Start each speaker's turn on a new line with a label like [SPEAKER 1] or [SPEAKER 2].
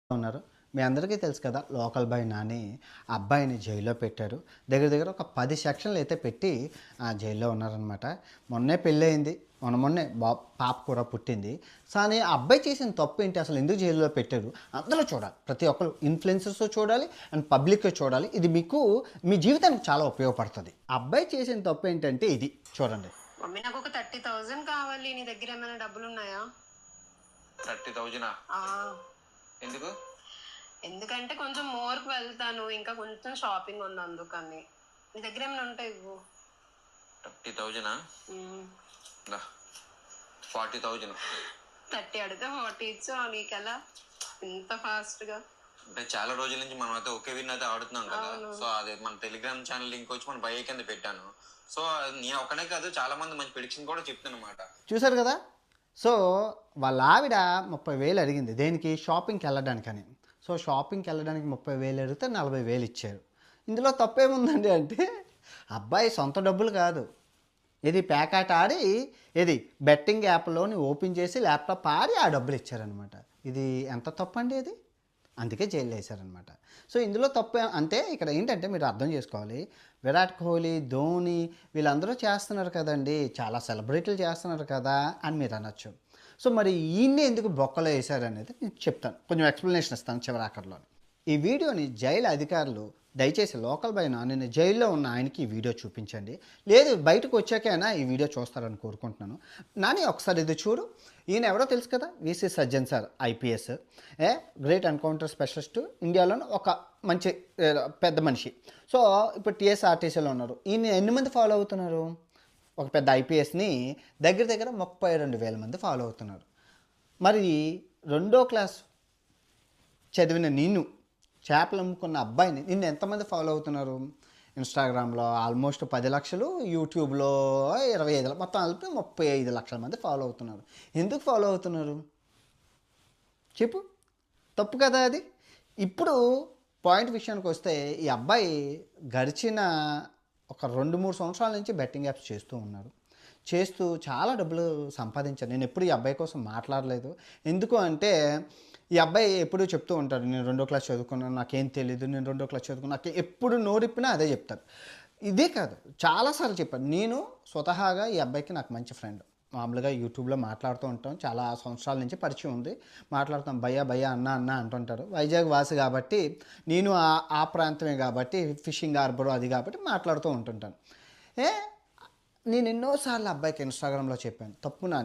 [SPEAKER 1] ఉన్నారు. మీ అందరికీ తెలుసు కదా! లోకల్ బాయ్ నాని అబ్బాయిని జైల్లో పెట్టారు. దగ్గర దగ్గర ఒక 10 సెక్షన్‌లు అయితే పెట్టి జైల్లో ఉన్నారనమాట. మొన్నే పెళ్ళయింది. మొన్నే పాప కూడా పుట్టింది. కానీ ఆ అబ్బాయి చేసిన తప్పేంటి? అసలు ఎందుకు జైల్లో పెట్టారు? అందరూ చూడాలి. ప్రతి ఒక్కరు ఇన్‌ఫ్లుయెన్సర్స్ చూడాలి అండ్ పబ్లిక్ చూడాలి. ఇది మీకు మీ జీవితానికి చాలా ఉపయోగపడుతది. ఆ అబ్బాయి చేసిన తప్పేంటంటే ఇది చూడండి.
[SPEAKER 2] మమ్మీ నాకు ఒక 30,000 కావాలి. నీ దగ్గర ఏమైనా డబ్బులు ఉన్నాయా?
[SPEAKER 3] 30,000
[SPEAKER 2] ఆ,
[SPEAKER 3] ఎందుకు?
[SPEAKER 2] ఎందుకంటే కొంచెం మోర్కి వెళ్తాను, ఇంకా కొంచెం షాపింగ్ ఉంది అందుకని. నీ దగ్గర ఏమైనా ఉంటాయి ఇవ్వు.
[SPEAKER 3] 30,000
[SPEAKER 2] ఉమ్,
[SPEAKER 3] 40,000
[SPEAKER 2] 30 అడిగితే 40 ఇచ్చు. నీకెలా ఇంత ఫాస్ట్గా?
[SPEAKER 3] అంటే చాలా రోజుల నుంచి మనం అయితే ఒకే విన్ అయితే ఆడుతున్నాం కదా.
[SPEAKER 2] అవును.
[SPEAKER 3] సో అది మన టెలిగ్రామ్ ఛానల్ లింక్ వచ్చి మన బై కింద పెట్టాను. సో నేను ఒక్కనే కాదు, చాలా మంది మంచి ప్రిడిక్షన్ కూడా చెప్తున్నమాట.
[SPEAKER 1] చూసారు కదా! సో, వాళ్ళ ఆవిడ 30,000 అడిగింది. దేనికి? షాపింగ్‌కి వెళ్ళడానికని. సో, షాపింగ్‌కి వెళ్ళడానికి 30,000 అడిగితే 40,000 ఇచ్చారు. ఇందులో తప్పేముందండి అంటే, అబ్బాయి సొంత డబ్బులు కాదు. ఇది పేకాట ఆడి, ఇది బెట్టింగ్ యాప్‌లోని ఓపెన్ చేసి ల్యాప్‌టాప్ ఆడి ఆ డబ్బులు ఇచ్చారనమాట. ఇది ఎంత తప్పండి ఇది? అందుకే జైల్లో వేశారనమాట. సో, ఇందులో తప్పు అంటే ఇక్కడ ఏంటంటే మీరు అర్థం చేసుకోవాలి. విరాట్ కోహ్లీ, ధోని వీళ్ళందరూ చేస్తున్నారు కదండీ! చాలా సెలబ్రిటీలు చేస్తున్నారు కదా! అని మీరు అనొచ్చు. సో, మరి ఈయన్ని ఎందుకు బొక్కలో వేశారనేది నేను చెప్తాను. కొంచెం ఎక్స్‌ప్లనేషన్ ఇస్తాను చివరాఖరిలోని. ఈ వీడియోని జైలు అధికారులు దయచేసి లోకల్ బాయ్ నానిని జైల్లో ఉన్న ఆయనకి ఈ వీడియో చూపించండి. లేదు బయటకు వచ్చాకైనా ఈ వీడియో చూస్తారని కోరుకుంటున్నాను. నాని ఒకసారి ఇది చూడు. ఈయన ఎవరో తెలుసు కదా, VC Sajjan sir IPS, great encounter specialist, ఇండియాలోని ఒక మంచి పెద్ద మనిషి. సో ఇప్పుడు టీఎస్ఆర్టీసీలో ఉన్నారు. ఈయన ఎన్ని మంది ఫాలో అవుతున్నారు? ఒక పెద్ద ఐపీఎస్ని దగ్గర దగ్గర 32,000 మంది ఫాలో అవుతున్నారు. మరి రెండో క్లాస్ చదివిన నేను, చేపలు అమ్ముకున్న అబ్బాయిని నిన్ను ఎంతమంది ఫాలో అవుతున్నారు? ఇన్స్టాగ్రామ్లో ఆల్మోస్ట్ 10 లక్షలు, యూట్యూబ్లో 25 మొత్తం కలిపి 35 లక్షల మంది ఫాలో అవుతున్నారు. ఎందుకు ఫాలో అవుతున్నారు చెప్పు? తప్పు కదా అది. ఇప్పుడు పాయింట్ విషయానికి వస్తే, ఈ అబ్బాయి గడిచిన ఒక 2-3 సంవత్సరాల నుంచి బెట్టింగ్ యాప్స్ చేస్తూ ఉన్నారు. చేస్తూ చాలా డబ్బులు సంపాదించారు. నేను ఎప్పుడు ఈ అబ్బాయి కోసం మాట్లాడలేదు. ఎందుకు అంటే ఈ అబ్బాయి ఎప్పుడూ చెప్తూ ఉంటాడు, నేను రెండో క్లాస్ చదువుకున్నాను, నాకేం తెలీదు, నేను రెండో క్లాస్ చదువుకున్నాను, నాకు ఎప్పుడు నోరిప్పినా అదే చెప్తారు. ఇదే కాదు, చాలాసార్లు చెప్పాను. నేను స్వతహాగా ఈ అబ్బాయికి నాకు మంచి ఫ్రెండ్. మామూలుగా యూట్యూబ్లో మాట్లాడుతూ ఉంటాం. చాలా సంవత్సరాల నుంచి పరిచయం ఉంది. మాట్లాడుతాం, భయ్యా భయ్యా అన్న అన్న అంటుంటారు. వైజాగ్ వాసి కాబట్టి, నేను ఆ ప్రాంతమే కాబట్టి, ఫిషింగ్ హార్బర్ అది కాబట్టి మాట్లాడుతూ ఉంటుంటాను. ఏ నేను ఎన్నోసార్లు అబ్బాయికి ఇన్స్టాగ్రామ్లో చెప్పాను, తప్పు నా